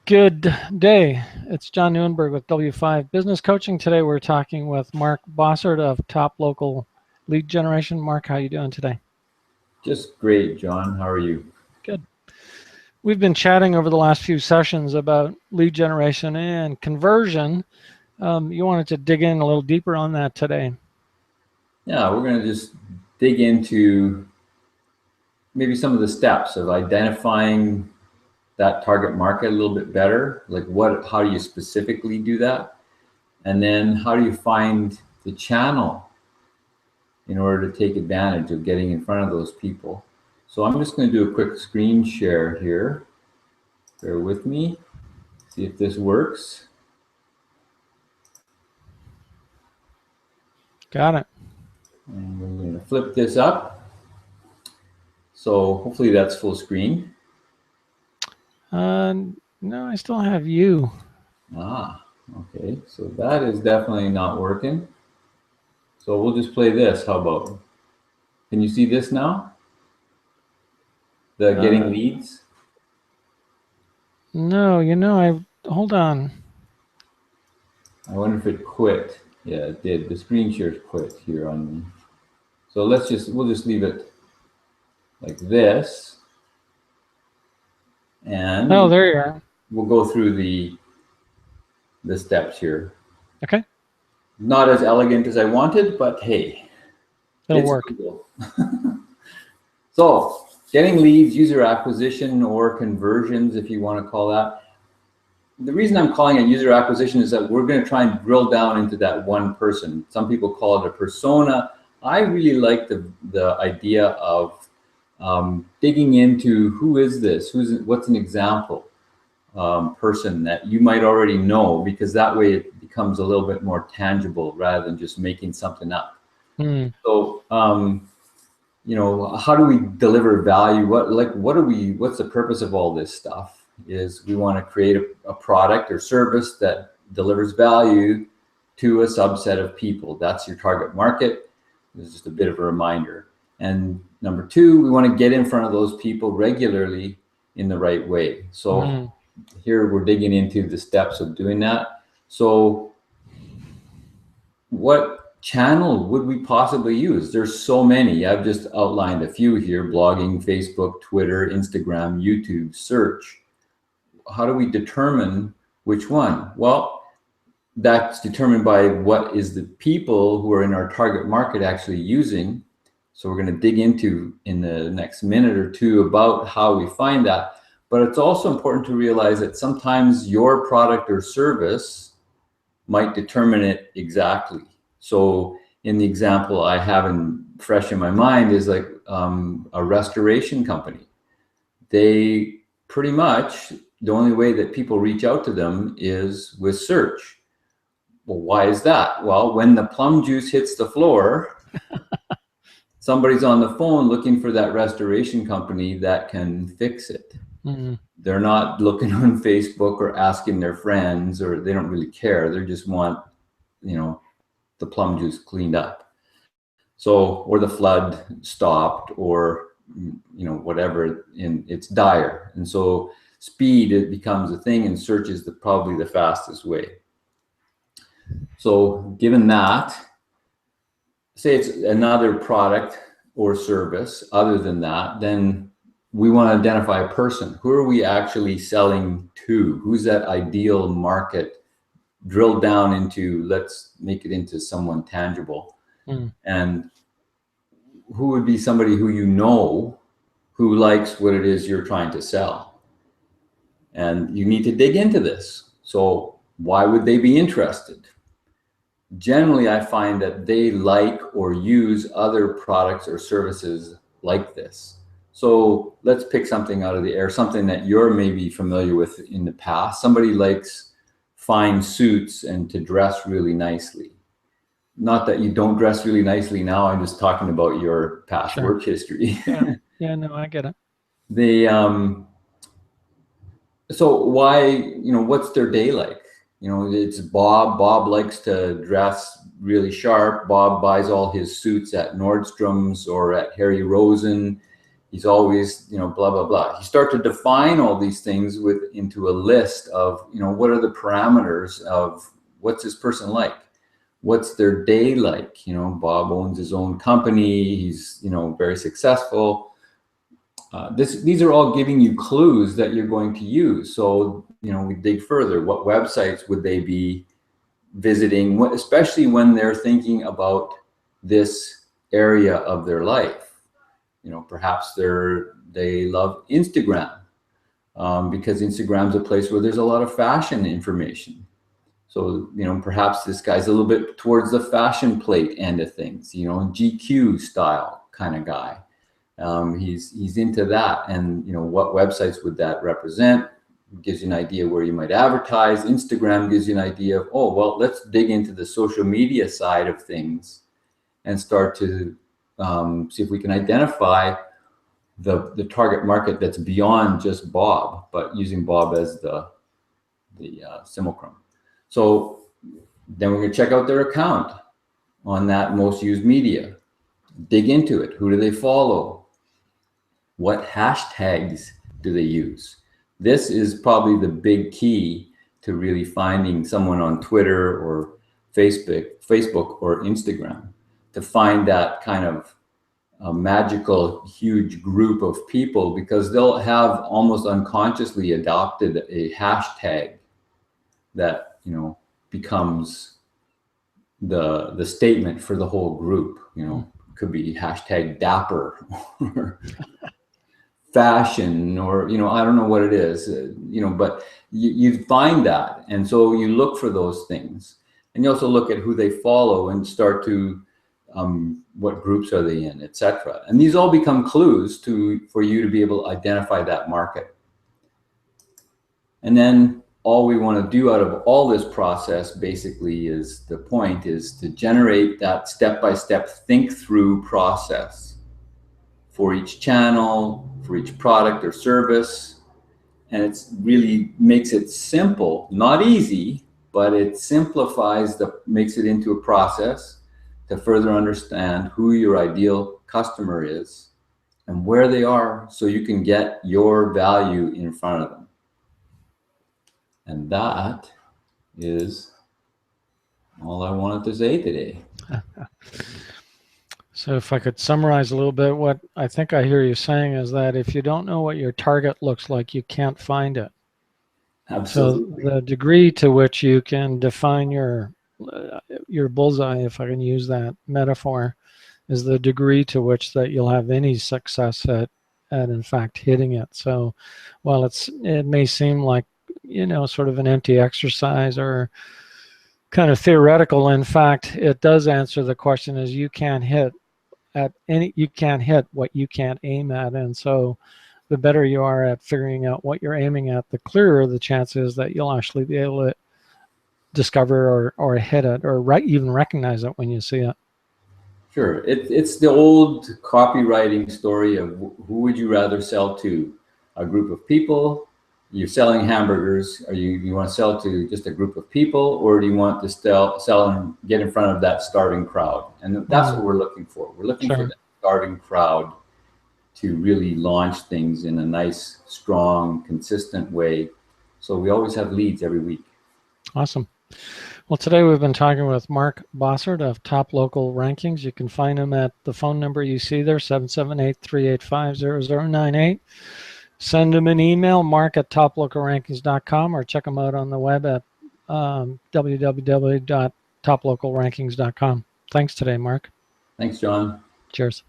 Good day. It's John Newenberg with W5 Business Coaching. Today we're talking with Mark Bossert of Top Local Lead Generation. Mark, how are you doing today? Just great, John. How are you? Good. We've been chatting over the last few sessions about lead generation and conversion. You wanted to dig in a little deeper on that today. Yeah, we're going to just dig into maybe some of the steps of identifying that target market a little bit better. Like how do you specifically do that? And then how do you find the channel in order to take advantage of getting in front of those people? So I'm just going to do a quick screen share here. Bear with me. See if this works. Got it. And we're going to flip this up. So hopefully that's full screen. No, I still have you. Okay. So that is definitely not working. So we'll just play this. How about? Can you see this now? The getting leads? No, hold on. I wonder if it quit. Yeah, it did. The screen share quit here on me. So we'll just leave it like this. And oh, there you are. We'll go through the steps here. Okay. Not as elegant as I wanted, but hey, It'll work. Cool. So getting leads, user acquisition, or conversions, if you want to call that. The reason I'm calling it user acquisition is that we're going to try and drill down into that one person. Some people call it a persona. I really like the idea of digging into who is this, what's an example person that you might already know, because that way it becomes a little bit more tangible rather than just making something up. So how do we deliver value? What's the purpose of all this stuff? Is we want to create a product or service that delivers value to a subset of people. That's your target market. This is just a bit of a reminder. And number two, we want to get in front of those people regularly in the right way. So here we're digging into the steps of doing that. So what channel would we possibly use? There's so many. I've just outlined a few here: blogging, Facebook, Twitter, Instagram, YouTube, search. How do we determine which one? Well, that's determined by what is the people who are in our target market actually using. So we're going to dig into in the next minute or two about how we find that. But it's also important to realize that sometimes your product or service might determine it exactly. So in the example I have fresh in my mind is like a restoration company. They pretty much, the only way that people reach out to them is with search. Well, why is that? Well, when the plum juice hits the floor, somebody's on the phone looking for that restoration company that can fix it. They're not looking on Facebook or asking their friends, or they don't really care. They just want, the plum juice cleaned up. So, or the flood stopped, or, whatever, it's dire. And so speed, it becomes a thing, and search is probably the fastest way. So given that, say it's another product or service other than that, then we want to identify a person. Who are we actually selling to? Who's that ideal market? Drill down into, let's make it into someone tangible. And who would be somebody who likes what it is you're trying to sell? And you need to dig into this. So why would they be interested? Generally, I find that they like or use other products or services like this. So let's pick something out of the air, something that you're maybe familiar with in the past. Somebody likes fine suits and to dress really nicely. Not that you don't dress really nicely now. I'm just talking about your past work history. Yeah, no, I get it. So why, what's their day like? It's Bob. Bob likes to dress really sharp. Bob buys all his suits at Nordstrom's or at Harry Rosen. He's always, you know, blah, blah, blah. You start to define all these things into a list of, you know, what are the parameters of what's this person like? What's their day like? You know, Bob owns his own company. He's, you know, very successful. These are all giving you clues that you're going to use. So, you know, we dig further. What websites would they be visiting, especially when they're thinking about this area of their life? You know, perhaps they love Instagram because Instagram's a place where there's a lot of fashion information. So, you know, perhaps this guy's a little bit towards the fashion plate end of things, you know, GQ style kind of guy. He's into that. And, you know, what websites would that represent? It gives you an idea where you might advertise. Instagram gives you an idea of, oh, well, let's dig into the social media side of things and start to see if we can identify the target market that's beyond just Bob, but using Bob as the simulacrum. So then we're going to check out their account on that most used media. Dig into it. Who do they follow? What hashtags do they use? This is probably the big key to really finding someone on Twitter or Facebook or Instagram, to find that kind of a magical, huge group of people, because they'll have almost unconsciously adopted a hashtag that, you know, becomes the statement for the whole group. You know, it could be hashtag dapper or fashion, or, you know, I don't know what it is, you know, but you find that. And so you look for those things, and you also look at who they follow and start to what groups are they in, etc. And these all become clues for you to be able to identify that market. And then all we want to do out of all this process basically is, the point is to generate that step-by-step think through process for each channel, for each product or service. And it's really makes it simple, not easy, but it simplifies, makes it into a process to further understand who your ideal customer is and where they are, so you can get your value in front of them. And that is all I wanted to say today. So if I could summarize a little bit, what I think I hear you saying is that if you don't know what your target looks like, you can't find it. Absolutely. So the degree to which you can define your bullseye, if I can use that metaphor, is the degree to which that you'll have any success at in fact hitting it. So while it may seem like, you know, sort of an empty exercise or kind of theoretical, in fact, it does answer the question, is you can't hit what you can't aim at. And so the better you are at figuring out what you're aiming at, the clearer the chances that you'll actually be able to discover or hit it, or even recognize it when you see it. Sure. It's the old copywriting story of who would you rather sell to? A group of people? You're selling hamburgers. You want to sell to just a group of people, or do you want to sell and get in front of that starving crowd? And that's what we're looking for. We're looking for that starving crowd to really launch things in a nice, strong, consistent way. So we always have leads every week. Awesome. Well, today we've been talking with Mark Bossert of Top Local Rankings. You can find him at the phone number you see there, 778-385-0098. Send him an email, mark@toplocalrankings.com, or check him out on the web at www.toplocalrankings.com. Thanks today, Mark. Thanks, John. Cheers.